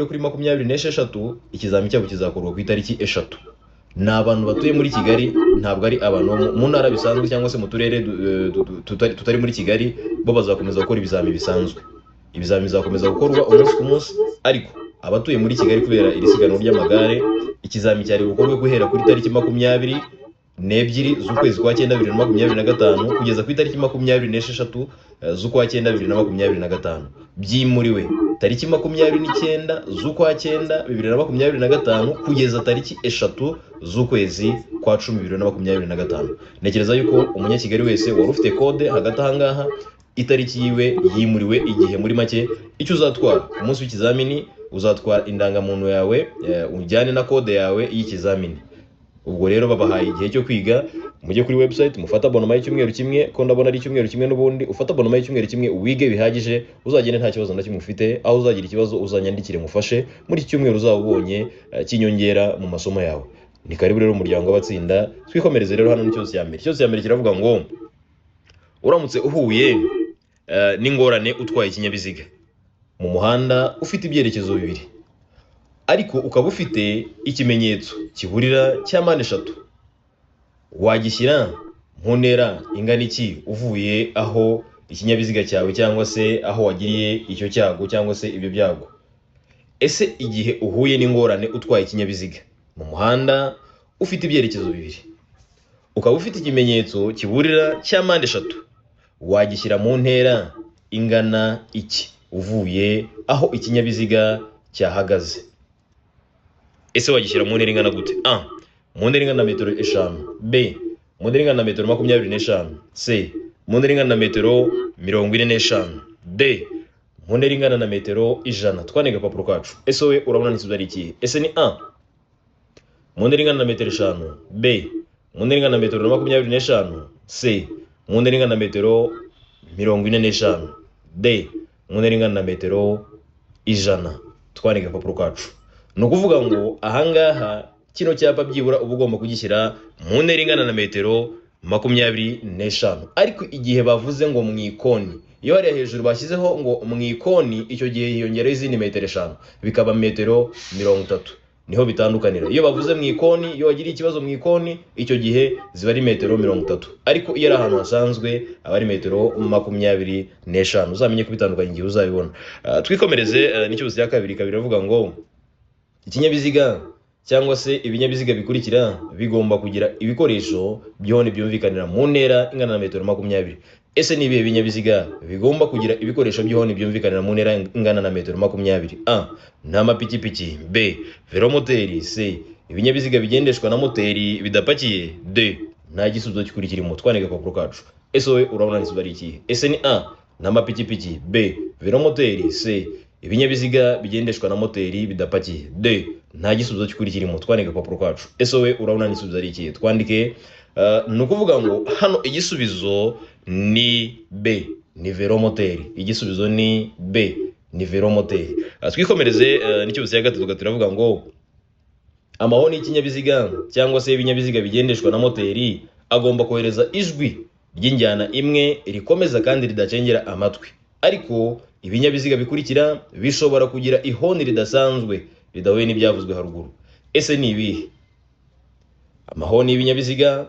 bagere kuri 26 ikizami cyabo kizakorwa ku itariki 3. Ni abantu batuye muri Kigali, ntabwo ari abantu mu ntara bisanzwe cyangwa se mu turere tutari muri Kigali, bo bazakomeza gukora ibizami bisanzwe. Ibizami bizakomeza gukorwa umunsi ku munsi, ariko abatuye muri Kigali kubera iri siganwa ry'amagare, ikizami cyari gukorwe guhera kuri tariki 22 z'ukwezi kwa 9 2025 kugeza ku itariki 26 z'ukwa 9 2025. Byimuriwe tariki 29 z'ukwa 9 2025 kugeza tariki 3 z'ukwezi kwa 10 2025. Nekereza yuko umunyakigali wese wari ufite kode hagati ahangaha, itariki yiwe yimuriwe igihe muri make. Icyo uzatwara ku munsi w'ikizamini, uzatwara indangamuntu yawe ujyane na kode yawe y'ikizamini. Ubwo rero babahaye igihe cyo kwiga, mujye kuri website mufata abonoma y'icyumweru kimwe, ko ndabona ari icyumweru kimwe n'ubundi ufata abonoma y'icyumweru kimwe wige bihagije, uzagende nta kibazo na kimwe ufite. Aho uzagira ikibazo uzanyandikire mufashe muri iki cyumweru uzaba ubonye kinyongera mu masomo yawe. Ni karibu rero umuryango w'abatsinda. Twikomereze rero hano n'icyose cya mbere. Icyose cya mbere kiravuga ngo uramutse uhuye n'ingorane utwaye ikinyabiziga mu muhanda ufite ibyerekezo bibiri, ariko ukaba ufite ikimenyetso kiburira cya mpande eshatu, wagishyira mu ntera ingana iki uvuye aho ikinyabiziga cyawe cyangwa se aho wagiriye icyo cyago cyangwa se ibyo byago? Ese igihe uhuye n'ingorane utwaye ikinyabiziga mu muhanda ufite ibyerekezo bibiri, ukaba ufite ikimenyetso kiburira cya mpande eshatu, wagishyira mu ntera ingana iki uvuye aho ikinyabiziga cyahagaze? Ese wagishyira mu ntera ingana gute? A. Mu ntera ingana na metero 5. B. Mu ntera ingana na metero 25. C. Mu ntera ingana na metero 45. D. Mu ntera ingana na metero 100. Twanega agapapuro kacu. Ese wowe urabona n'isubizo ari ikihe? Ese ni A. Mu ntera ingana na metero 5. B. Mu ntera ingana na metero 25. C. Mu ntera ingana na metero 45. D. Mu ntera ingana na metero 100. Twanega agapapuro kacu. Ni ukuvuga ngo ahangaha kino cyapa byibura uba ugomba kugishyira mu ntera ingana na metero 25. Ariko igihe bavuze ngo mu ikoni, iyo hariya hejuru bashyizeho ngo mu ikoni, icyo gihe hiyongeraho izindi metero 5 bikaba metero 30. Niho bitandukanira. Iyo bavuze mu ikoni, iyo wagiriye ikibazo mu ikoni, icyo gihe ziba ari metero 30. Ariko iyo ari ahantu hasanzwe aba ari metero 25. Uzamenye kubitandukanya igihe uzabibona. Twikomereze n'ikibazo cya kabiri. Biravuga ngo ikinyabiziga cyangwa se ibinyabiziga bikurikira bigomba kugira ibikoresho byone byumvikanira mu ntera ingana na metero 20. Ese ni ibihe binyabiziga bigomba kugira ibikoresho byone byumvikanira mu ntera ingana na metero 20? A. N'amapikipiki. B. Velomoteri. C. Ibinyabiziga bigendeshwa na moteri bidapakiye. D. Nta gisubizo gikurikirimo. Twanega agapapuro kacu. Ese wowe urabona n'isubizo ari ikihe? Ese ni A. N'amapikipiki. B. Velomoteri. C. Ibinyabiziga bigendeshwa na moteri bidapakiye. D. Nta gisubizo gikurikirimo. Twanega agapapuro kacu. Ese wowe urabona n'isubizo ari ikihe? Twandike. Ni ukuvuga ngo hano igisubizo ni B, ni velomoteri. Igisubizo ni B, ni velomoteri. Twikomereze n'ikibazo cya gatatu. Turavuga ngo amahoni y'ikinyabiziga cyangwa se ibinyabiziga bigendeshwa na moteri agomba kohereza ijwi ry'injyana imwe rikomeza kandi ridacengera amatwi, ariko ibinyabiziga bikurikira bishobora kugira ihoni ridasanzwe ridahuye n'ibyavuzwe haruguru. Ese ni ibihe? Amahoni y'ibinyabiziga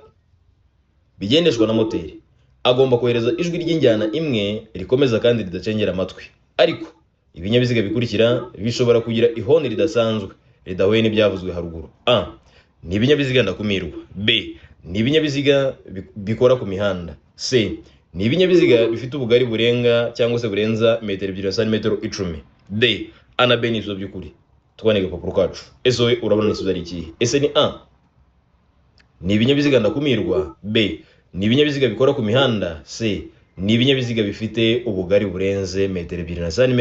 bigendeshwa na moteri agomba kohereza ijwi ry'injyana imwe rikomeza kandi ridacengera amatwi, ariko ibinyabiziga bikurikira bishobora kugira ihoni ridasanzwe ridahuye n'ibyavuzwe haruguru. A. Ni ibinyabiziga ndakumirwa. B. Ni ibinyabiziga bikora ku mihanda. C. Ni ibinyabiziga bifite ubugari burenga cyangwa se burenza metero 2 cm 10. D. A na B ni ibisubizo by'ukuri. Twanega agapapuro kacu. Ese wowe urabona n'isubizo ari ikihe? Ese ni A. Ni ibinyabiziga ndakumirwa. B. Ni ibinyabiziga bikora ku mihanda. C. Ni ibinyabiziga bifite ubugari burenze metero 2 cm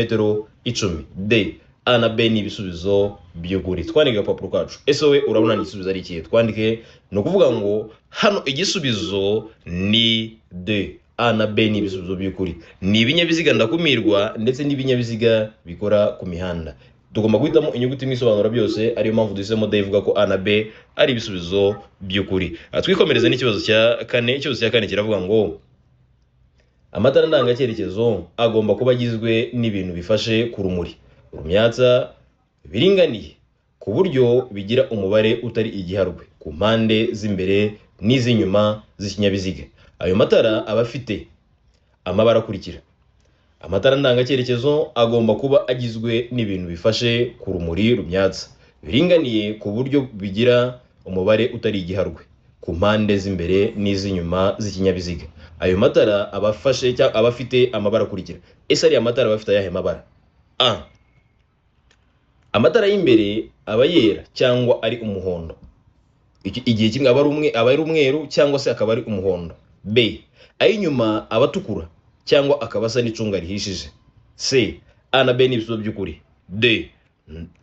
10. D. A na B ni ibisubizo by'ukuri. Twanega agapapuro kacu. Ese wowe urabona n'isubizo ari ikihe? Twandike. Ni ukuvuga ngo hano igisubizo ni D. A na B ni ibisubizo by'ukuri. Ni ibinyabiziga ndakumirwa ndetse n'ibinyabiziga bikora ku mihanda. Tugomba guhitamo inyuguti imwe isobanura byose, ariyo mpamvu duhisemo D ivuga ko A na B ari ibisubizo by'ukuri. Twikomereze n'ikibazo cya kane. Ikibazo cya kane kiravuga ngo amatara ndangacyerekezo agomba kuba agizwe n'ibintu bifashe ku rumuri: urumyatsa, biringaniye ku buryo bigira umubare utari igiharwe ku mpande z'imbere n'iz'inyuma z'ikinyabiziga. Ayo matara aba afite amabara akurikira: amatara ndangacyerekezo agomba kuba agizwe n'ibintu bifashe ku rumuri rumyatsa, biringaniye ku buryo bigira umubare utari igiharwe ku mpande z'imbere n'iz'inyuma z'ikinyabiziga. Ayo matara aba afite amabara akurikira. Ese ariya matara aba afite ayahe mabara? A. Amatara y'imbere aba yera cyangwa ari umuhondo, igihe kimwe aba ari umweru cyangwa se akaba ari umuhondo. B. Ay'inyuma aba atukura cyangwa akaba asa n'icunga rihishije. C. A na B ni ibisubizo by'ukuri. D.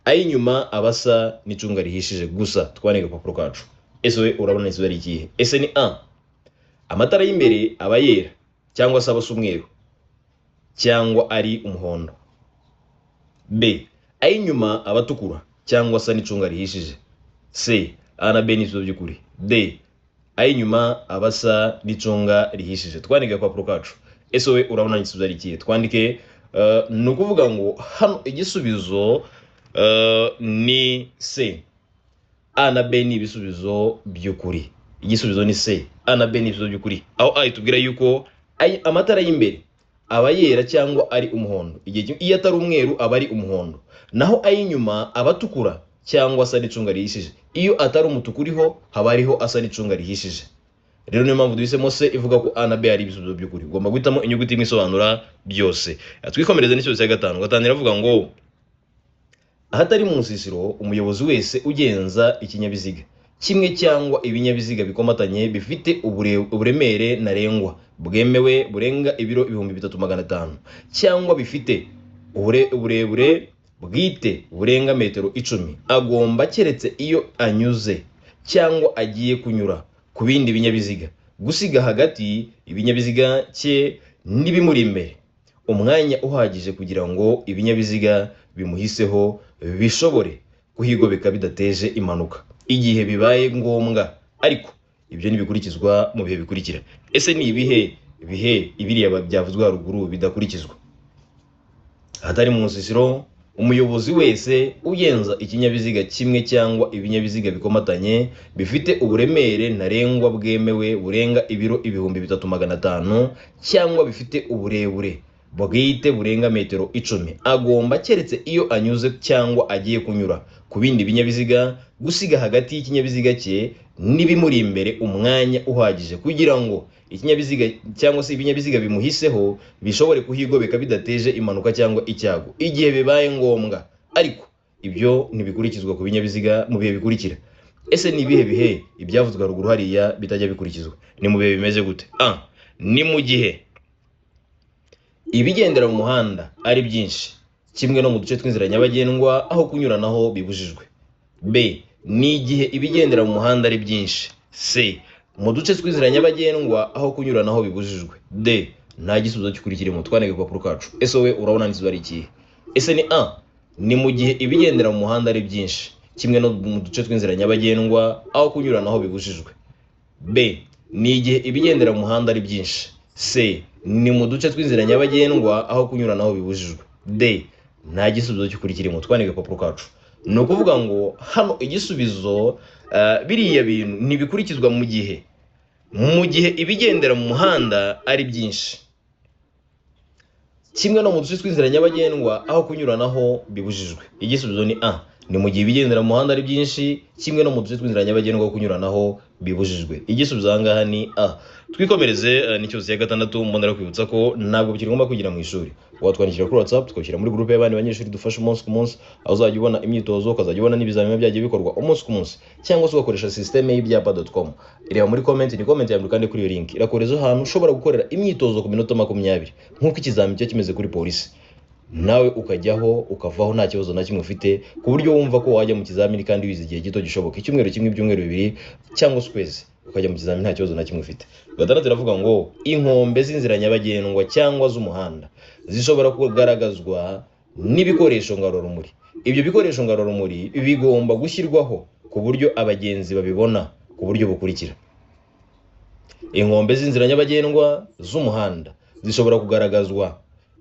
Ay'inyuma aba asa n'icunga rihishije gusa. Twandike agapapuro kacu. Ese we urabona igisubizo ari ikihe? Ese ni A. Amatara y'imbere aba yera cyangwa se aba asa umweru cyangwa ari umuhondo. B. Ay'inyuma aba atukura cyangwa asa n'icunga rihishije. C. A na B ni ibisubizo by'ukuri. D. Ay'inyuma aba asa n'icunga rihishije. Twandike agapapuro kacu. Ese we urabona igisubizo ari ikihe? Twandike ni ukuvuga ngo hano igisubizo ni C. A na B ni ibisubizo by'ukuri. Igisubizo ni C. A na B ni ibisubizo by'ukuri. Aho A itubwira yuko amatara y'imbere aba yera cyangwa ari umuhondo, iyo atari umweru aba ari umuhondo. Naho ay'inyuma aba atukura cyangwa asa n'icunga rihishije. Iyo atari umutuku uriho haba hariho asa n'icunga rihishije. Rero niyo mpamvu duhisemo C ivuga ko A na B ari ibisubizo by'ukuri. Ugomba guhitamo inyuguti imwe isobanura byose. Twikomereze n'ikibazo cya gatanu. Gatanu iravuga ngo ahatari mu nsisiro umuyobozi wese ugenza ikinyabiziga kimwe cyangwa ibinyabiziga bikomatanye bifite uburemere ntarengwa bwemewe burenga ibiro 3500 cyangwa bifite uburebure bwite burenga metero 10 agomba keretse iyo anyuze cyangwa agiye kunyura ku bindi binyabiziga gusiga hagati ibinyabiziga cye n'ibimuri imbere umwanya uhagije kugira ngo ibinyabiziga bimuhiseho bishobore kuhigobeka bidateje impanuka igihe bibaye ngombwa, ariko ibyo nibikurikizwa mu bihe bikurikira. Ese ni ibihe ibiriya byavuzwe haruguru bidakurikizwa? Ahatari mu nsisiro umuyobozi wese ugenza ikinyabiziga kimwe cyangwa ibinyabiziga bikomatanye bifite uburemere ntarengwa bwemewe burenga ibiro 3500 cyangwa bifite uburebure bwite burenga metero 10 agomba keretse iyo anyuze cyangwa agiye kunyura ku bindi binyabiziga gusiga hagati y'ikinyabiziga cye n'ibimuri imbere umwanya uhagije kugira ngo ikinyabiziga cyangwa se ibinyabiziga bimuhiseho bishobore kuhigobeka bidateje impanuka cyangwa icyago igihe bibaye ngombwa, ariko ibyo ntibikurikizwa ku binyabiziga mu bihe bikurikira. Ese ni ibihe bihe ibyavuzwe haruguru hariya bitajya bikurikizwa? Ni mu bihe bimeze gute? A. Ni mu gihe ibigendera mu muhanda ari byinshi kimwe no mu duce tw'inzira nyabagendwa aho kunyuranaho bibujijwe. B. Ni igihe ibigendera mu muhanda ari byinshi. C. Mu duce tw'inzira nyabagendwa aho kunyuranaho bibujijwe. D. Nta gisubizo cy'ukurikirimo. Twandike agapapuro kacu. Ese we urabona igisubizo ari ikihe? Ese ni A. Ni mu gihe ibigendera mu muhanda ari byinshi kimwe no mu duce tw'inzira nyabagendwa aho kunyuranaho bibujijwe. B. Ni igihe ibigendera mu muhanda ari byinshi. C. Ni mu duce tw'inzira nyabagendwa aho kunyuranaho bibujijwe. D. Nta gisubizo cy'ukurikirimo. Twandike agapapuro kacu. Ni ukuvuga ngo hano igisubizo biriya bintu ntibikurikizwa mu gihe ibigendera mu muhanda ari byinshi kimwe no mu duce tw'inzira nyabagendwa aho kunyuranaho bibujijwe. Igisubizo ni A. Ni mu gihe ibigendera mu muhanda ari byinshi kimwe no mu duce tw'inzira nyabagendwa aho kunyuranaho bibujijwe. Igisubizo ahangaha ni A. Twikomereze n'ikibazo cya gatandatu. Mbonera kwibutsa ko ntabwo bikiri ngombwa kwigira mu ishuri. Watwandikira kuri WhatsApp tukabishyira muri groupe y'abandi banyeshuri dufasha umunsi ku munsi, aho uzajya ubona imyitozo ukazajya ubona n'ibizamini byagiye bikorwa umunsi ku munsi, cyangwa se ugakoresha systeme y'ibyapa.com. Ireba muri comment, ni comment yawe kandi kuri iyo link irakoreza ahantu ushobora gukorera imyitozo ku minota 20 nk'uko ikizamini cyo kimeze kuri polisi, nawe ukajyaho ukavaho nta kibazo na kimwe ufite ku buryo wumva ko wajya mu kizamini kandi wize igihe gito gishoboka, icyumweru kimwe, ibyumweru 2 cyangwa ukwezi, ukajya mu kizamini nta kibazo na kimwe ufite. Gatandatu iravuga ngo inkombe z'inzira nyabagendwa cyangwa z'umuhanda zishobora kugaragazwa n'ibikoresho ngarurumuri. Ibyo bikoresho ngarurumuri bigomba gushyirwaho ku buryo abagenzi babibona ku buryo bukurikira. Inkombe z'inzira nyabagendwa z'umuhanda zishobora kugaragazwa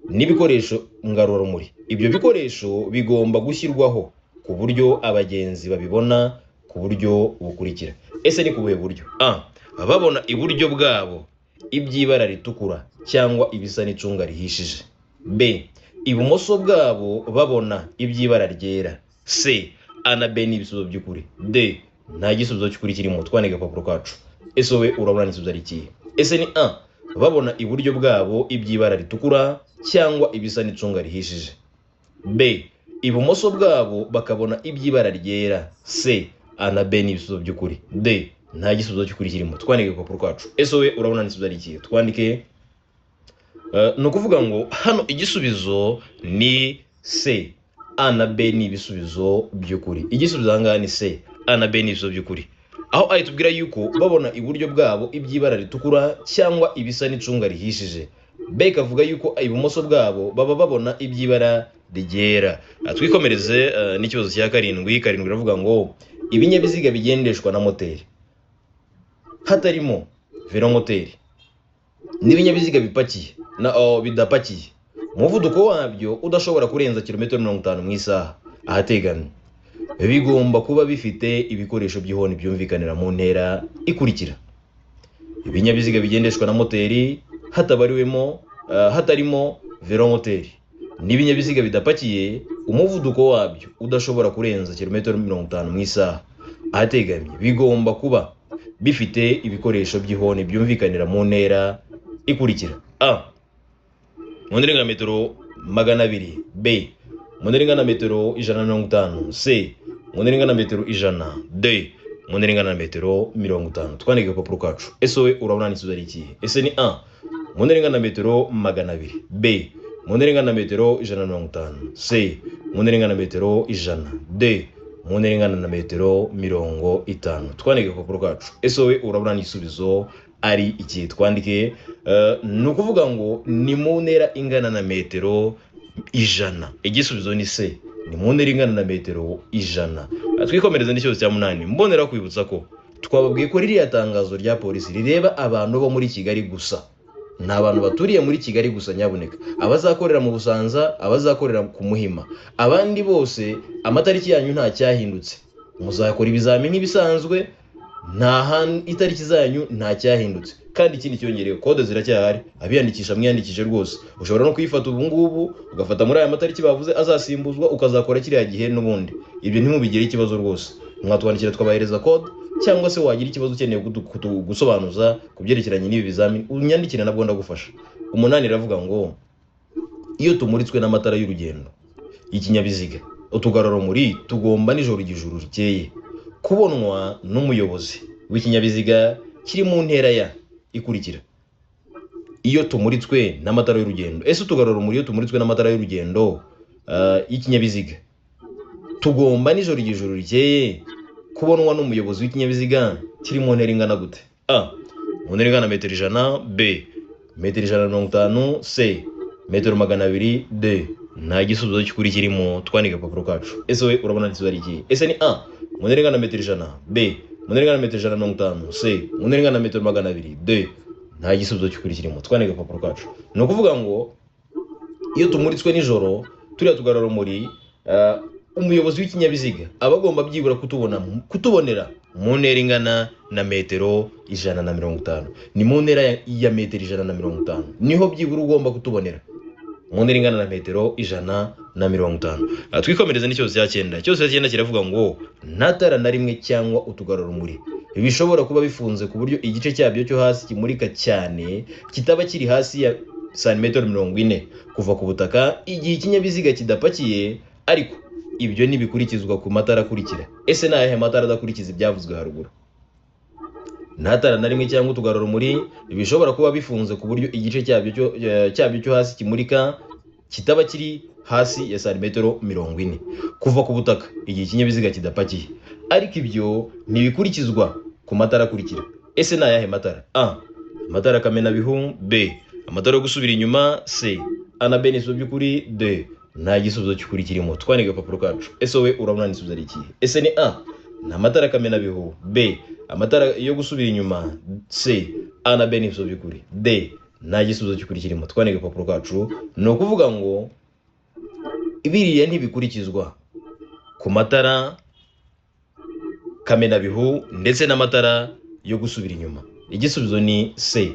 n'ibikoresho ngarurumuri. Ibyo bikoresho bigomba gushyirwaho ku buryo abagenzi babibona ku buryo bukurikira. Ese ni ku buhe buryo? A. Babona iburyo bwabo iby'ibara ritukura cyangwa ibisa n'icunga rihishije. B. Ibumoso bwabo babona iby'ibara ryera. C. A na B ni ibisubizo by'ukuri. D. Nta gisubizo cy'ukuri kirimo. Twandike agapapuro kacu. Ese wowe urabona n'igisubizo ari ikihe? Ese ni A. Babona iburyo bwabo iby'ibara ritukura cyangwa ibisa n'icunga rihishije. B. Ibumoso bwabo bakabona iby'ibara ryera. C. A na B ni ibisubizo by'ukuri. D. Nta gisubizo cy'ukuri kirimo. Twandike agapapuro kacu. Ese wowe urabona n'igisubizo ari ikihe? Twandike ni ukuvuga ngo hano igisubizo ni C. A na B ni ibisubizo by'ukuri. Igisubizo ahangaha ni C. A na B ni ibisubizo by'ukuri. Aho ari tubwira yuko babona iburyo bwabo iby'ibara ritukura cyangwa ibisa n'icunga rihishije. B kavuga yuko ibumoso bwabo baba babona iby'ibara ryera. Twikomereze n'ikibazo cya karindwi iravuga ngo ibinyabiziga bigendeshwa na moteri hatarimo velomoteri n'ibinyabiziga bipakiye bidapakiye umuvuduko wabyo udashobora kurenza kilometero 50 mu isaha ahateganye bigomba kuba bifite ibikoresho by'ihoni byumvikanira mu ntera ikurikira. Ibinyabiziga bigendeshwa na moteri hatarimo velomoteri n'ibinyabiziga bidapakiye umuvuduko wabyo udashobora kurenza kilometero 50 mu isaha ahateganye bigomba kuba bifite ibikoresho by'ihoni byumvikanira mu ntera ikurikira. A. Mu ntera ingana metero 200. B. Mu ntera ingana metero 150. C. Mu ntera ingana metero 100. D. Mu ntera ingana metero 50. Twandike agapapuro kacu. Ese wowe urabona n'igisubizo ari ikihe? Ese ni A. Mu ntera ingana metero 200. B. Mu ntera ingana metero 150. C. Mu ntera ingana metero 100. D. Mu ntera ingana na metero 50. Twandike agapapuro kacu. Ese wowe urabona n'igisubizo ari ikihe? Twandike ni ukuvuga ngo ni mu ntera ingana na metero 100. Igisubizo ni C. Ni mu ntera ingana na metero 100. Twikomereze n'ikibazo cya 8. Mbonera kwibutsa ko twababwiye ko ririya tangazo rya polisi rireba abantu bo muri Kigali gusa. Nta bantu baturiye muri Kigali gusa nyabuneka. Abazakorera mu Busanza, abazakorera ku Muhima. Abandi bose amatariki yanyu nta cyahindutse. Muzakora ibizamini nk'ibisanzwe, nta itariki zanyu nta cyahindutse. Kandi ikindi cyongerewe kode ziracyahari. Abiyandikisha mwiyandikije rwose. Ushobora no kuyifata ubu ngubu ugafata muri aya matariki bavuze azasimbuzwa ukazakora kiriya gihe n'ubundi. Ibyo ntimubigire ikibazo rwose. Mwatwandikira twabahereza code cyangwa se wagira ikibazo ukeneye gusobanuza kubyerekeranye n'ibi bizamini unyandikire nabwo ndagufasha. 8 iravuga ngo iyo tumuritswe n'amatara y'urugendo ikinyabiziga utugarurarumuri tugomba nijoro igijuru rikeye kubonwa n'umuyobozi w'ikinyabiziga kiri mu ntera ya ikurikira. Iyo tumuritswe n'amatara y'urugendo. Ese utugarurarumuri iyo tumuritswe n'amatara y'urugendo y'ikinyabiziga tugomba nijoro igijuru rikeye kubonwa n'umuyobozi w'ikinyabiziga kiri mu ntera ingana gute? A. Mu ntera ingana metero 100. B. Metero 150. C. Metero 200. D. Nta gisubizo cy'ukuri kirimo. Twandike agapapuro kacu. Ese wowe urabona n'igisubizo ari ikihe? Ese ni A. Mu ntera ingana metero 100. B. Mu ntera ingana metero 150. C. Mu ntera ingana metero 200. D. Nta gisubizo cy'ukuri kirimo. Twandike agapapuro kacu. Ni ukuvuga ngo iyo tumuritswe nijoro turiya tugarurarumuri umuyobozi w'ikinyabiziga abagomba byibura kutubonera mu ntera ingana na metero 150. Ni mu ntera ya metero 150 niho byibura ugomba kutubonera mu ntera ingana na metero 150. Twikomereze n'ikibazo cya 9. Ikibazo cya 9 kiravuga ngo nta tara na rimwe cyangwa utugarurarumuri bishobora kuba bifunze ku buryo igice cyabyo cyo hasi kimurika cyane kitaba kiri hasi ya santimetero 40 kuva ku butaka igihe ikinyabiziga kidapakiye, ariko ibyo nibikurikizwa ku matara akurikira. Ese ni ayahe matara adakurikiza ibyavuzwe haruguru? Nta tara na rimwe cyangwa utugarurarumuri bishobora kuba bifunze ku buryo igice cyabyo cyo hasi kimurika kitaba kiri hasi ya santimetero 40 kuva ku butaka igihe ikinyabiziga kidapakiye, ariko ibyo nibikurikizwa ku matara akurikira. Ese ni ayahe matara? A. Amatara kamenabihu. B. Amatara yo gusubira inyuma. C. A na B ni ibisubizo by'ukuri. D. Nta gisubizo cy'ukuri kirimo. Twandike agapapuro kacu. Ese wowe urabona n'igisubizo ari ikihe? Ese ni A. Ni amatara kamenabihu. B. Amatara yo gusubira inyuma. C. A na B ni ibisubizo by'ukuri. D. Nta gisubizo cy'ukuri kirimo. Twandike agapapuro kacu. Ni ukuvuga ngo ibiriya ntibikurikizwa ku matara kamenabihu ndetse n'amatara yo gusubira inyuma. Igisubizo ni C.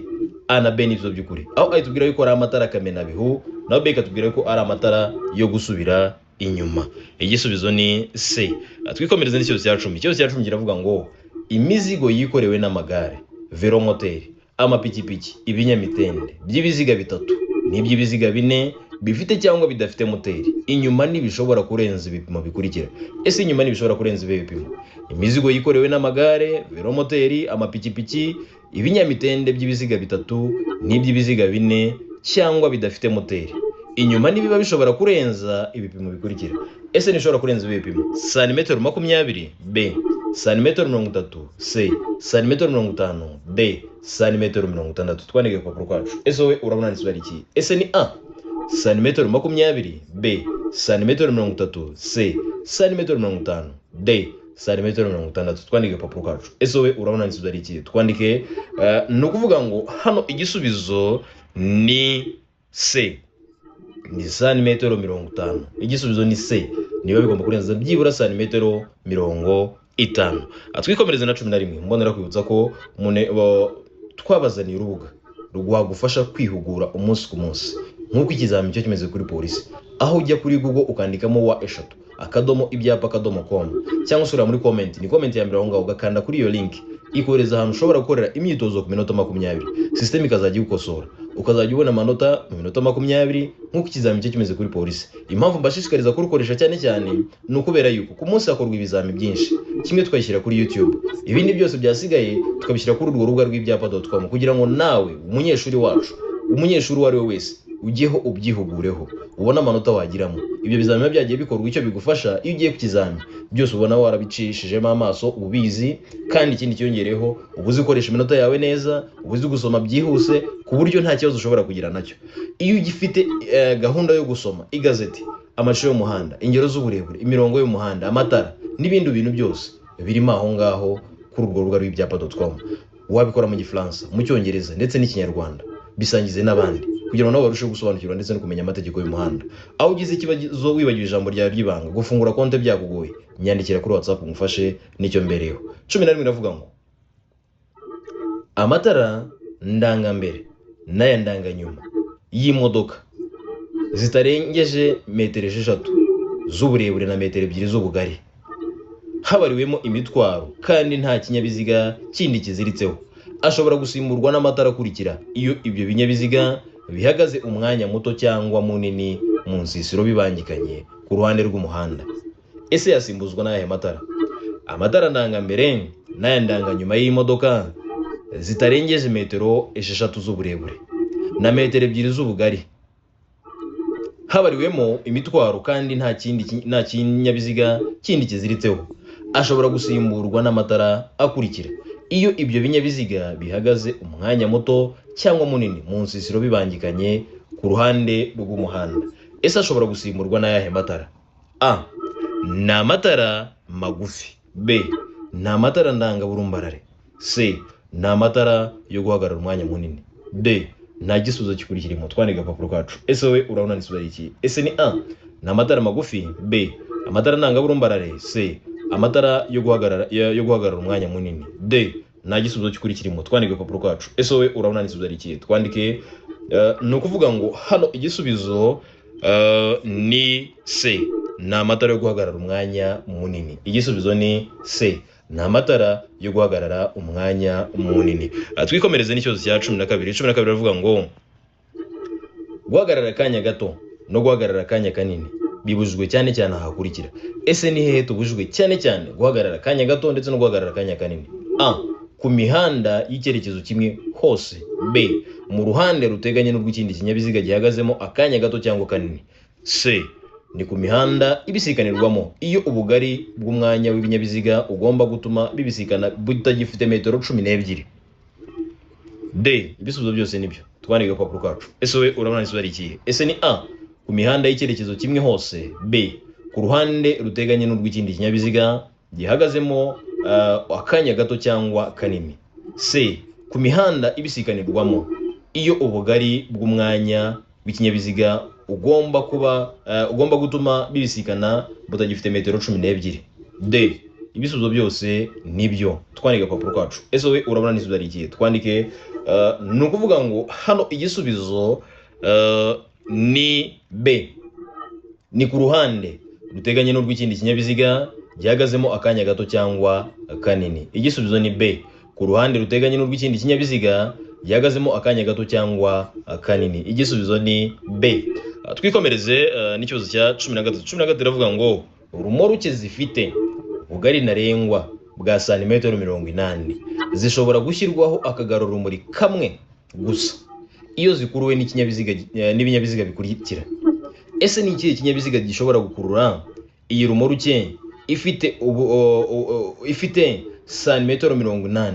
A na B nibyo by'ukuri. Aho ayitubwira yuko ari amatara kamenabihu, naho B ikatubwira ko ari amatara yo gusubira inyuma. Igisubizo ni C. Twikomereze n'ikibazo cya 10. Ikibazo cya 10 kiravuga ngo imizigo yikorewe n'amagare, velomoteri, amapikipiki, ibinyamitende by'ibiziga bitatu n'iby'ibiziga bine bifite cyangwa bidafite moteri inyuma ntibishobora kurenza ibipimo bikurikira. Ese inyuma ntibishobora kurenza ibi bipimo? Imizigo yikorewe n'amagare, velomoteri, amapikipiki, ibinyamitende by'ibiziga bitatu n'iby'ibiziga bine cyangwa bidafite moteri inyuma nibiba bishobora kurenza ibipimo bikurikira. Ese nishobora kurenza ibi bipimo? Santimetero 20, B santimetero 30, C santimetero 50, D santimetero 60. Twandike ku papuro kwacu. Ese wowe urabona ni swali iki? Ese ni A santimetero 20, B santimetero 30, C santimetero 50, D santimetero 60. Twandike ku papuro kwacu. Ese wowe urabona ni swali iki? Twandike no kuvuga ngo hano igisubizo ni C, ni santimetero 50. Igisubizo ni C, niba bigomba kurenza byibura santimetero 50. Twikomereze na 11. Mbonera kwibutsa ko twabazaniye urubuga rwagufasha kwihugura umunsi ku munsi nk'uko ikizamini cyo kimeze kuri polisi, aho ujya kuri Google ukandikamo wa3.ibyapa.com cyangwa usura muri comment, ni comment ya mbere aho ngaho ugakanda kuri iyo link ikoreza ahantu ushobora gukorera imyitozo ku minota 20. System ikazajya igukosora ukazajya ubona amanota mu minota 20 nk'uko ikizamini cyo kimeze kuri polisi. Impamvu mbashishikariza kurukoresha cyane cyane ni ukubera yuko ku munsi hakorwa ibizamini byinshi, kimwe tukayishyira kuri YouTube, ibindi byose byasigaye tukabishyira kuri urwo rubuga rw'ibyapa.com kugira ngo nawe umunyeshuri wacu, umunyeshuri wari we wese ujyeho ubyihugureho ubona amanota wagiramo. Ibyo bizamini byagiye bikorwa icyo bigufasha iyo ugiye ku kizamini byose ubona warabicishijemo amaso ubizi, kandi ikindi cyongereho ubuzi gukoresha iminota yawe neza, ubuzi gusoma byihuse ku buryo nta kibazo ushobora kugira nacyo. Iyo ugifite gahunda yo gusoma igazeti, amashusho y'umuhanda, ingero z'uburebure, imirongo y'umuhanda, amatara n'ibindi bintu byose birimo aho ngaho kuri urwo rubuga rw'ibyapa.com, wabikora mu Gifaransa, mu Cyongereza ndetse n'Ikinyarwanda, bisangize n'abandi kugira ngo nabo barusheho gusobanukirwa ndetse no kumenya amategeko y'umuhanda. Aho ugize ikibazo wibagiwe ijambo ryawe ry'ibanga, gufungura konte byakugoye, nyandikira kuri WhatsApp ngufashe nicyo mbereho. 11 iravuga ngo amatara ndangambere n'aya ndanganyuma y'imodoka zitarengeje metero 6 z'uburebure na metero 2 z'ubugari, habariwemo imitwaro kandi nta kinyabiziga kindi kiziritseho, ashobora gusimburwa n'amatara akurikira iyo ibyo binyabiziga bihagaze umwanya muto cyangwa munini mu nsisiro bibangikanye ku ruhande rw'umuhanda. Ese yasimbuzwa n'aya matara? Amatara ndangambere n'aya ndanganyuma y'imodoka zitarengeje metero 6 z'uburebure na metero 2 z'ubugari, habariwemo imitwaro kandi nta kinyabiziga kindi kiziritseho, ashobora gusimburwa n'amatara akurikira iyo ibyo binyabiziga bihagaze umwanya muto cyangwa munini mu nsisiro bibangikanye ku ruhande rw'umuhanda. Ese ashobora gusimburwa n'ayahe matara? A ni amatara magufi, B ni amatara ndangaburumbarare, C ni amatara yo guhagarara umwanya munini, D nta gisubizo kikurikirimo. Twandika papuro kacu. Ese we urabona nisubizo iki? Ese ni A ni amatara magufi, B amatara ndangaburumbarare, C amatara yo guhagarara umwanya munini, D nta gisubizo kikurikirimo. Twandike papuro kacu. Ese we urabona nisubizo iki? Twandike no kuvuga ngo hano igisubizo ni C ni amatara yo guhagarara umwanya munini. Igisubizo ni C ni amatara yo guhagarara umwanya munini. Twikomereze n'ikibazo cya 12. 12 biravuga ngo guhagarara akanya gato no guhagarara akanya kanini bibujijwe cyane cyane ahakurikira. Ese ni hehe tubujijwe cyane cyane guhagarara akanya gato ndetse no guhagarara akanya kanini? A ku mihanda y'icyerekezo kimwe hose, B mu ruhande ruteganye n'urw'ikindi kinyabiziga gihagazemo akanya gato cyangwa kanini, C ni ku mihanda ibisikanirwamo iyo ubugari bw'umwanya w'ibinyabiziga ugomba gutuma bibisikana butagifite metero 12. D ibisubizo byose nibyo. Twandika papuro kacu. Ese we urabona nisubizo iki? Ese ni A ku mihanda y'icyerekezo kimwe hose, B ku ruhande ruteganye n'urw'ikindi kinyabiziga gihagazemo akanya gato cyangwa kanini, C ku mihanda ibisikanirwamo iyo ubugari bw'umwanya w'ikinyabiziga ugomba gutuma bibisikana butagifite metero 12. D, ibisubizo byose nibyo. Twandike agapapuro kacu. Ese wowe urabona n'isubizo ari ikihe? Twandike ni ukuvuga ngo hano igisubizo ni B, ni ku ruhande ruteganye n'urw'ikindi kinyabiziga gihagazemo akanya gato cyangwa kanini. Igisubizo ni B, ku ruhande ruteganye n'urw'ikindi kinyabiziga gihagazemo akanya gato cyangwa kanini. Igisubizo ni B. Twikomereze n'ikibazo cya 13. 13 iravuga ngo rumoroke zifite ubugari ntarengwa bwa santimetero 80 zishobora gushyirwaho akagarurumuri kamwe gusa iyo zikuruwe n'ibinyabiziga bikurikira. Ese ni ikihe kinyabiziga gishobora gukurura iyi rumoroke ifite santimetero 80?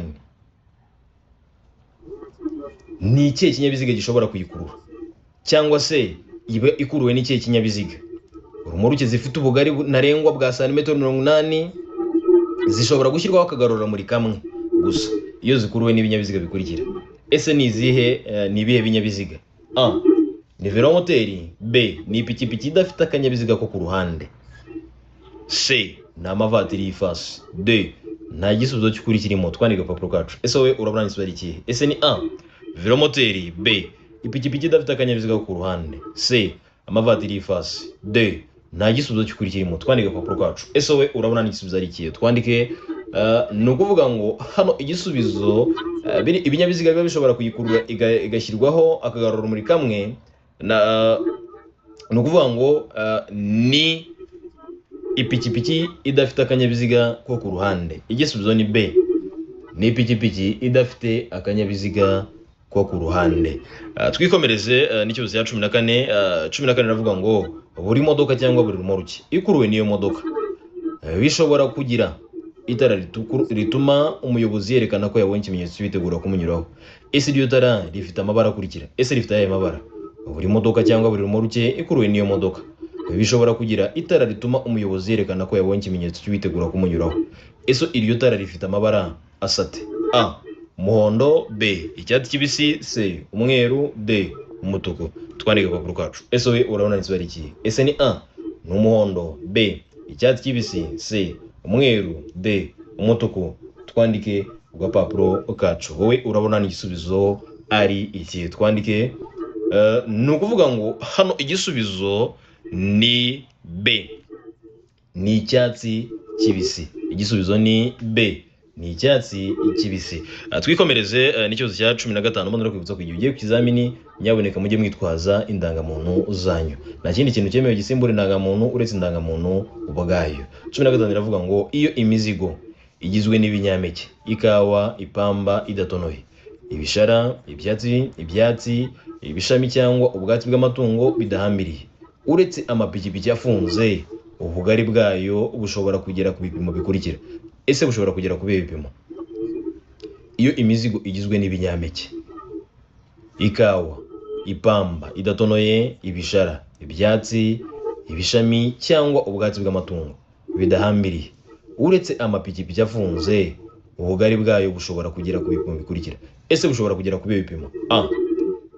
Ni ikihe kinyabiziga gishobora kuyikurura, cyangwa se iba ikuruwe n'ikihe kinyabiziga? Rumoroke zifite ubugari ntarengwa bwa santimetero 80 zishobora gushyirwaho akagarurumuri kamwe gusa iyo zikuruwe n'ibinyabiziga bikurikira. Ese ni ibihe binyabiziga? A, ni velomoteri. B, ni ipikipiki idafite akanyabiziga ko ku ruhande. C, ni amavatiri y'ifasi. D, nta gisubizo cy'ukuri kirimo. Twandike agapapuro kacu. Ese wowe urabona n'isubizo ari ikihe? Ese ni A, velomoteri. B, ipikipiki idafite akanyabiziga ko ku ruhande. C, amavatiri y'ifasi. D, nta gisubizo cy'ukuri kirimo. Twandike agapapuro kacu. Ese wowe urabona n'igisubizo ari ikihe? Twandike ni ukuvuga ngo hano igisubizo ibinyabiziga biba bishobora kuyikurura igashyirwaho akagarurumuri kamwe, ni ukuvuga ngo ni ipikipiki idafite akanyabiziga ko ku ruhande. Igisubizo ni B, ni ipikipiki idafite akanyabiziga ko ku ruhande. Twikomereze n'ikibazo cya 14. 14 iravuga ngo buri modoka cyangwa buri rumoroke ikuruwe n'iyo modoka bishobora kugira itara rituma umuyobozi yerekana ko yabonye ikimenyetso bitegura kumunyuraho. Ese iryo tara rifite amabara akurikira. Ese rifite ayahe mabara? Buri modoka cyangwa buri rumoroke ikuruwe n'iyo modoka bishobora kugira itara rituma umuyobozi yerekana ko yabonye ikimenyetso bitegura kumunyuraho. Ese iryo tara rifite amabara asate? A, umuhondo. B, icyatsi kibisi. C, umweru. D, umutuku. Twandike agapapuro kacu. Ese wowe urabona n'isubizo ari ikihe? Ese ni A, ni umuhondo. B, icyatsi kibisi. C, umweru. D, umutuku. Twandike agapapuro kacu. Wowe urabona n'igisubizo ari ikihe? Twandike ni ukuvuga ngo hano igisubizo ni B, ni icyatsi kibisi. Igisubizo ni B, ni icyatsi kibisi. Twikomereze n'ikibazo cya 15. Mbona kwibutsa ko igihe ugiye ku kizamini nyaboneka mujye mwitwaza indangamuntu zanyu. Nta kindi kintu cyemewe gisimbura indangamuntu uretse indangamuntu ubwayo. 15 iravuga ngo iyo imizigo igizwe n'ibinyampeke, ikawa, ipamba idatonoye, ibishara, ibyatsi, ibishami cyangwa ubwatsi bw'amatungo bidahambiriye, uretse amapikipiki afunze, ubugari bwayo bushobora kugera ku bipimo bikurikira. Ese bushobora kugera ku bihe bipimo? Iyo imizigo igizwe n'ibinyampeke, ikawa, ipamba idatonoye, ibishara, ibyatsi, ibishami cyangwa ubwatsi bw'amatungo bidahambiriye, uretse amapikipiki afunze, ubugari bwayo bushobora kugera ku bipimo bikurikira. Ese bushobora kugera ku bihe bipimo? A,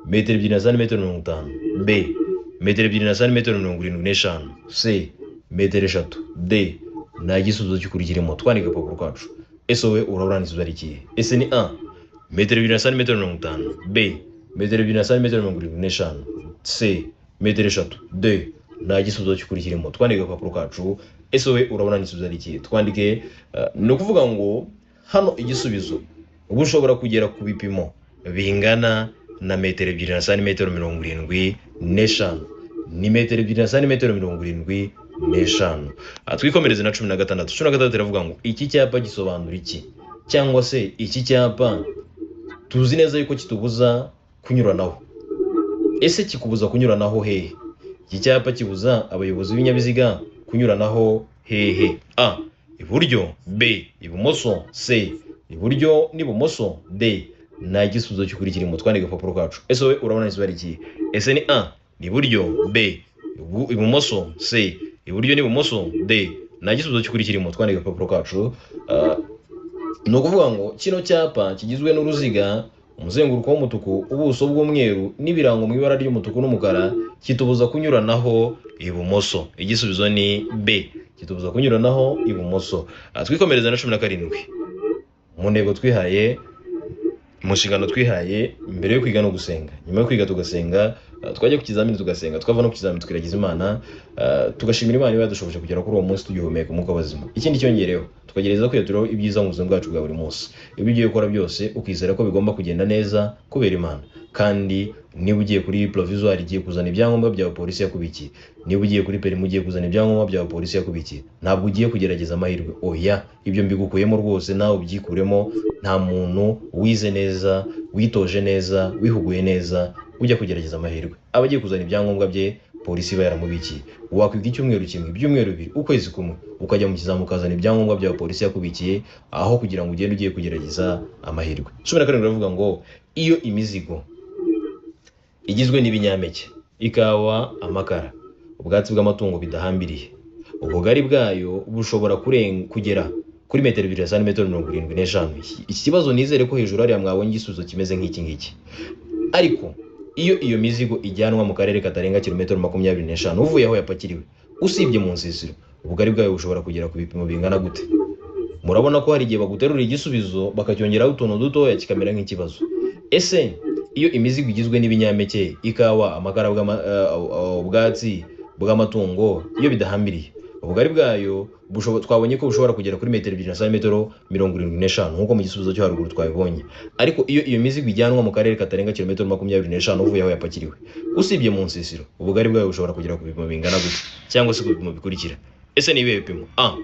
metero 2 na santimetero 50. B, metero 2 na santimetero 75. C, metero 3. D, nta gisubizo cy'ukuri kirimo. Twandike agapapuro kacu. Ese wowe urabona n'isubizo ari ikihe? Ese ni A, metero 2 na santimetero 50. B, metero 2 na santimetero 75. C, metero 3. D, nta gisubizo cy'ukuri kirimo. Twandike agapapuro kacu. Ese wowe urabona n'isubizo ari ikihe? Twandike ni ukuvuga ngo hano igisubizo ushobora kugera ku bipimo bingana na metero 2 na santimetero 75. Ni metero 2 na santimetero 75. Twikomereze na 16. 16 iravuga ngo iki cyapa gisobanura iki? Cyangwa se iki cyapa tuzi neza yuko kitubuza kunyuranaho. Ese kikubuza kunyuranaho hehe? Iki cyapa kibuza abayobozi b'ibinyabiziga kunyuranaho hehe? A, iburyo. B, ibumoso. C, iburyo n'ibumoso. D, nta gisubizo cy'ukuri kirimo. Twandike agapapuro kacu. Ese wowe urabona n'isubizo ari ikihe? Ese ni A, ni iburyo. B, ibumoso. C, iburyo n'ibumoso. D, nta gisubizo cy'ukuri kirimo. Twandike agapapuro kacu. Ni ukuvuga ngo kino cyapa kigizwe n'uruziga umuzenguruko w'umutuku, ubuso bw'umweru n'ibirango mu ibara ry'umutuku n'umukara, kitubuza kunyuranaho ibumoso. Igisubizo ni B, kitubuza kunyuranaho ibumoso. Twikomereza na 17. Mu ntego twihaye, mu nshingano twihaye mbere yo kwiga no gusenga. Nyuma yo kwiga tugasenga, twajya ku kizamini tugasenga, twava no ku kizamini tukiragiza Imana, tugashimira Imana iba yadushoboje kugera kuri uwo munsi tugihumeka umwuka w'abazima. Ikindi cyongereho, tukagereza kwiyaturaho ibyiza mu buzima bwacu bwa buri munsi. Ibyo ugiye gukora byose ukizera ko bigomba kugenda neza kubera Imana. Kandi niba ugiye kuri provisoire igiye kuzana ibyangombwa byawe polisi yakubikiye, niba ugiye kuri perimi ugiye kuzana ibyangombwa byawe polisi yakubikiye, ntabwo ugiye kugerageza amahirwe. Oya, ibyo mbigukuyemo rwose, nawe ubyikuremo. Nta muntu wize neza, witoje neza, wihuguye neza ujya kugerageza amahirwe. Abagiye kuzana ibyangombwa bye polisi iba yaramubikiye. Wakwiga icyumweru kimwe, ibyumweru bibiri, ukwezi kumwe, ukajya mu kizamu ukazana ibyangombwa byawe polisi yakubikiye, aho kugira ngo ugende ugiye kugerageza amahirwe. 17 ravuga ngo iyo imizigo igizwe n'ibinyampeke, ikawa, amakara, ubwatsi bw'amatungo bidahambiriye, ubugari bwayo bushobora kugera kuri metero 2 cm 75. Iki kibazo nizere ko hejuru hariya mwabonye igisubizo kimeze nk'iki ngiki. Ariko iyo iyo mizigo ijyanwa mu karere katarenga kilometero 25 uvuye aho yapakiriwe, usibye mu nsisiro, ubugari bwayo bushobora kugera ku bipimo bingana gute? Murabona ko hari igihe baguterura igisubizo bakacyongeraho utuntu dutoya kikamera nk'ikibazo. Ese iyo imizigo igizwe n'ibinyampeke, ikawa, amakara, ubwatsi bw'amatungo, iyo bidahambiriye, ubugari bwayo twabonye ko bushobora kugera kuri metero 2 cm 75 nk'uko mu gisubizo cyo haruguru twabibonye. Ariko iyo iyo mizigo ijyanwa mu karere katarenga kilometero 25 uvuye aho yapakiriwe, usibye mu nsisiro, ubugari bwayo bushobora kugera ku bipimo bingana gute? Cyangwa se ku bipimo bikurikira. Ese ni ibihe bipimo? A,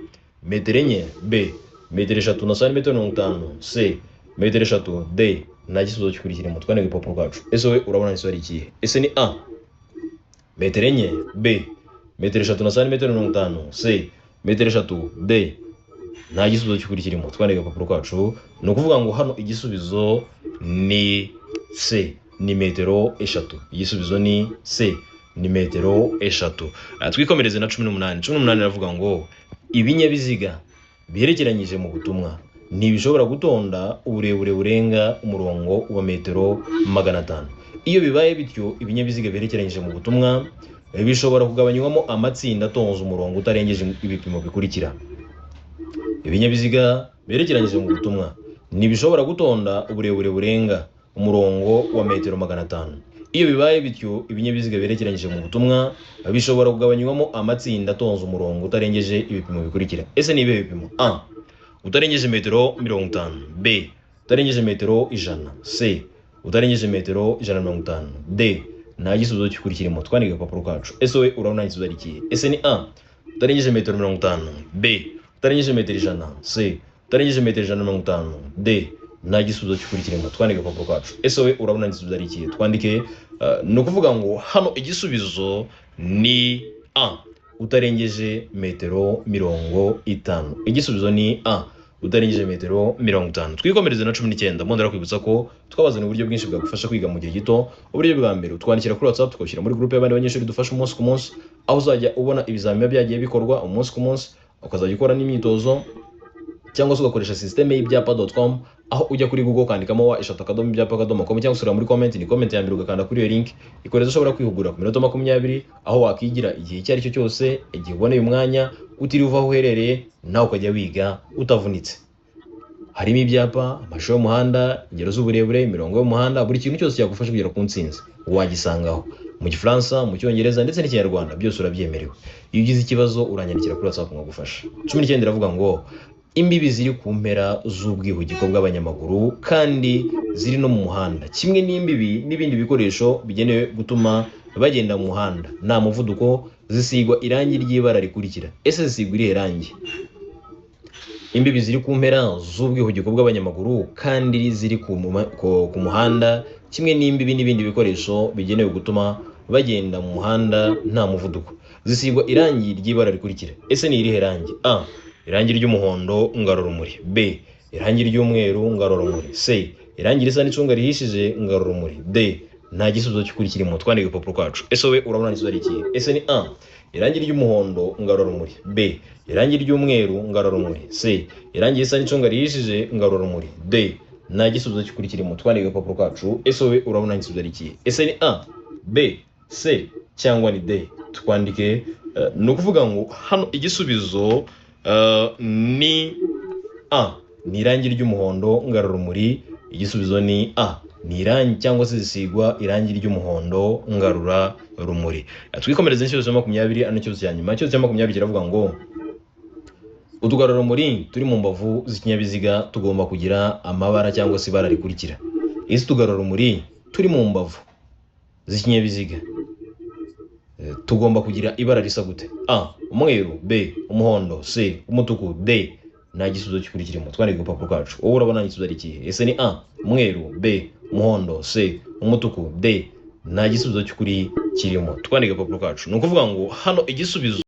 metero 4, B, metero 3 na santimetero 50, C, metero 3, D. Nta gisubizo gikurikira mu twanege poporo kwacu. Ese we urabona ni ari ikihe? Ese ni A, metero 4, B, metero 3 na santimetero 50, C, metero 3, D. Nta gisubizo gikurikira mu twanege poporo kwacu. Ni ukuvuga ngo hano igisubizo ni C, ni metero 3. Igisubizo ni C, ni metero 3. Twikomereze na 18. 18 ravuga ngo ibinyabiziga biherekeranyije mu butumwa ntibishobora gutonda uburebure burenga umurongo wa metero 500. Iyo bibaye bityo, ibinyabiziga biherekeranyije mu butumwa bishobora kugabanywamo amatsinda atonze umurongo utarengeje ibipimo bikurikira. Ibinyabiziga biherekeranyije mu butumwa ntibishobora gutonda uburebure burenga umurongo wa metero 500. Iyo bibaye bityo, ibinyabiziga biherekeranyije mu butumwa bishobora kugabanywamo amatsinda atonze umurongo utarengeje ibipimo bikurikira. Ese ni ibihe bipimo? A, utarengeje metero 50, B, utarengeje metero 100, C, utarengeje metero 150, D. Nta gisubizo gikurikira mu twanege papuro kacu. Ese we urabona igisubizo ari ikihe? Ese ni A, utarengeje metero 50, B, utarengeje metero 100, C, utarengeje metero 150, D. Nta gisubizo gikurikira mu twanege papuro kacu. Ese we urabona igisubizo ari ikihe? Twandike. Ni ukuvuga ngo hano igisubizo ni A, utarengeje metero 50. Igisubizo ni A, utarengeje metero 50. Twikomereze na 19. Mwondera kwibutsa ko twabazana uburyo bwinshi bwagufasha kwiga mu gihe gito. Uburyo bwa mbere utwandikira kuri WhatsApp tukabushyira muri groupe y'abandi banyeshuri dufasha umunsi ku munsi, aho uzajya ubona ibizamini byagiye bikorwa umunsi ku munsi, ukazajya ukora n'imyitozo, cyangwa se ugakoresha systeme y'ibyapa.com, aho ujya kuri Google ukandikamo wa@ibyapa.com, cyangwa usura muri comment, ni comment ya mbere ugakanda kuri iyo link ikoreza ushobora kwihugura ku minota 20, aho wakigira igihe icyo ari cyo cyose, igihe uboneye umwanya, utiriwe uva aho uherereye, nawe ukajya wiga utavunitse. Harimo ibyapa, amashusho y'umuhanda, ingero z'uburebure, imirongo y'umuhanda, buri kintu cyose cyagufasha kugera ku ntsinzi wagisangaho. Mu Gifaransa, mu Cyongereza ndetse n'Ikinyarwanda byose urabyemerewe. Iyo ugize ikibazo uranyandikira kuri WhatsApp nkagufasha. 19 iravuga ngo imbibi ziri ku mpera z'ubwihugiko bw'abanyamaguru kandi ziri no mu muhanda, kimwe n'imbibi n'ibindi bikoresho bigenewe gutuma bagenda mu muhanda nta muvuduko, zisigwa irangi ry'ibara rikurikira. Ese zisigwa irihe rangi? Imbibi ziri ku mpera z'ubwihugiko bw'abanyamaguru kandi ziri ku muhanda, kimwe n'imbibi n'ibindi bikoresho bigenewe gutuma bagenda mu muhanda nta muvuduko, zisigwa irangi ry'ibara rikurikira. Ese ni irihe rangi? A, irangi ry'umuhondo ngarurumuri, B, irangi ry'umweru ngarurumuri, C, irangi risa n'icunga rihishije ngarurumuri, D. Nta gisubizo cy'ukurikira mu twandike papuro kwacu. Ese we urabona igisubizo ari ikihe? Ese ni A, irangi ry'umuhondo ngarurumuri, B, irangi ry'umweru ngarurumuri, C, irangi risa n'icunga rihishije ngarurumuri, D. nta gisubizo cy'ukuri kirimo. Twandike agapapuro kacu. Ese wowe urabona igisubizo ari ikihe? Ese ni A, B, C cyangwa ni D? Twandike. Ni ukuvuga ngo hano igisubizo ni A, ni irangi ry'umuhondo ngarurumuri. Igisubizo ni A, ni irangi cyangwa se zisigwa irangi ry'umuhondo ngarura rumuri. Twikomereze n'ikibazo cya 20 ano kibazo cya nyuma. Ikibazo cya 20 kiravuga ngo utugarura rumuri turi mu mbavu z'ikinyabiziga tugomba kugira amabara cyangwa se ibara rikurikira. Ese tugarura rumuri turi mu mbavu z'ikinyabiziga tugomba kugira ibara risa gute? A, umweru, B, umuhondo, C, umutuku, D. Nta gisubizo cy'ukuri kirimo. Twandike agapapuro kacu. Wowe urabona igisubizo ari ikihe? Ese ni A, umweru, B, umuhondo, C, umutuku, D. Nta gisubizo cy'ukuri kirimo. Twandike agapapuro kacu. Ni ukuvuga ngo hano igisubizo